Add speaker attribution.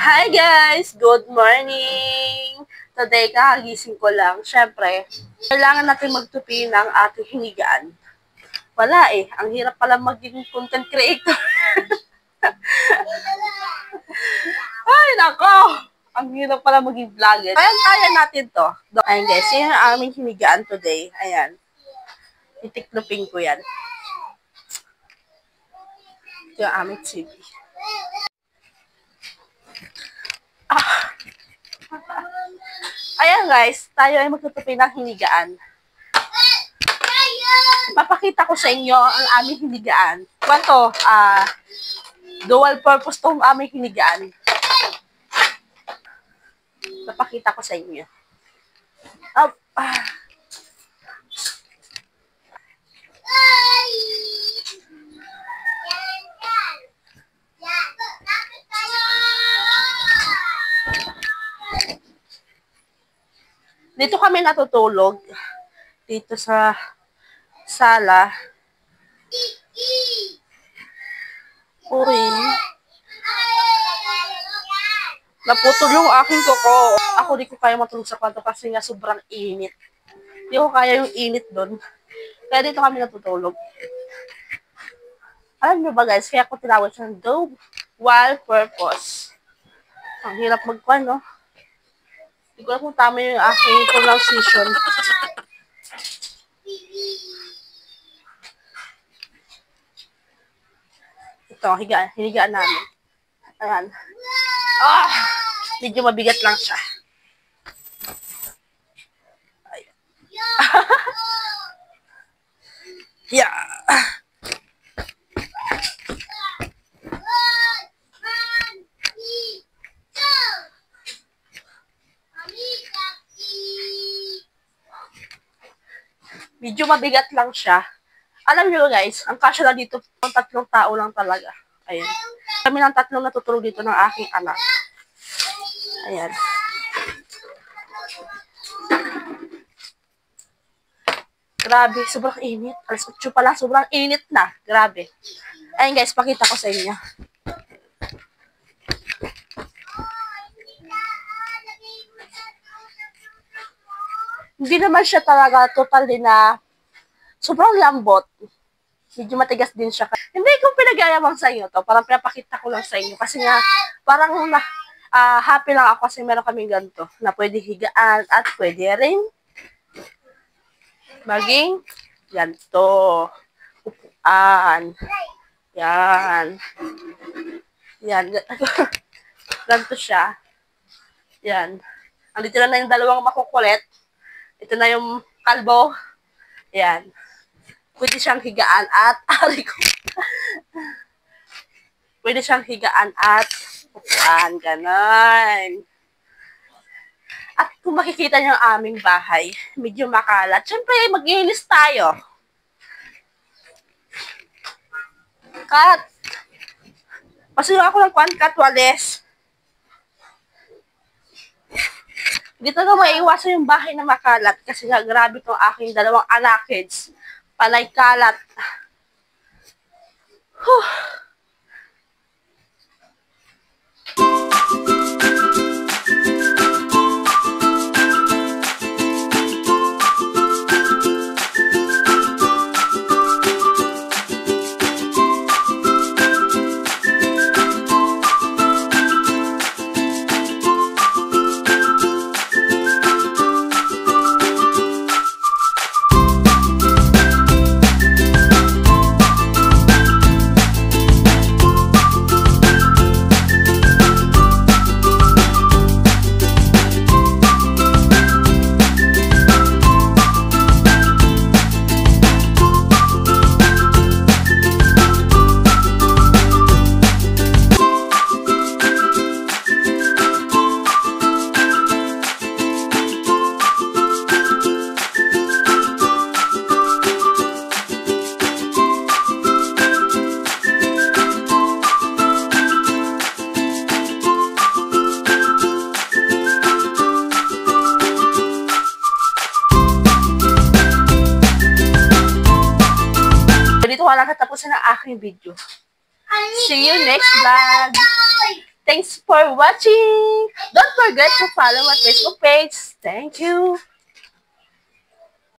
Speaker 1: Hi guys! Good morning! Today, kakagising ko lang. Siyempre, kailangan natin magtupi ng ating hinigaan. Wala eh. Ang hirap pala maging content creator. Ay, nako! Ang hirap pala maging vlogger. Kaya natin to. Ayan guys, yun ang aming hinigaan today. Ayan. Itiklopin ko yan. Ito yung aming TV. Ayan guys, tayo ay magtutupi ng hinigaan. Papakita ko sa inyo ang aming hinigaan. Kwanto, dual purpose tong aming hinigaan. Papakita ko sa inyo. Dito kami natutulog. Dito sa sala. Uy. Naputol yung aking kuko. Ako di ko kaya matulog sa kwarto kasi nga sobrang init. Di ko kaya yung init doon. Kaya dito kami natutulog. Alam nyo ba guys, kaya ako tinawag siyang dual purpose. Ang hirap magkuhan, no? Hindi ko alam kung tama yung aking pronunciation. Ito, hinigaan namin. Ayan. Medyo mabigat lang siya. Ayan. Yeah. Medyo mabigat lang siya. Alam nyo guys, ang kasya lang dito, 3 tao lang talaga. Ayan. Kami ng 3 natutulog dito ng aking anak. Ayan. Grabe, sobrang init. Alas 8 pa lang, sobrang init na. Grabe. Ayan guys, pakita ko sa inyo. Hindi naman siya talaga totally na sobrang lambot. Medyo matigas din siya. Hindi ko pinag-ayamang sa inyo to. Parang pinapakita ko lang sa inyo. Kasi nga, parang happy lang ako kasi meron kaming ganito na pwede higaan at pwede rin maging ganito. Upuan. Yan. Yan. Ganito siya. Yan. Andito na yung 2 makukulit. Ito na yung kalbo. Yan. Pwede siyang higaan at pwede siyang higaan at upuan. Ganon. At kung makikita niyo ang aming bahay, medyo makalat. Siyempre, mag-iinis tayo. Kat. Pasuyo ako ng Kat Wales. Dito na maiiwasan yung bahay na makalat kasi nga grabe itong aking 2 anak kids. Palay kalat. Dito wala katapusan ng aking video. See you next vlog! Thanks for watching. Don't forget to follow my Facebook page. Thank you.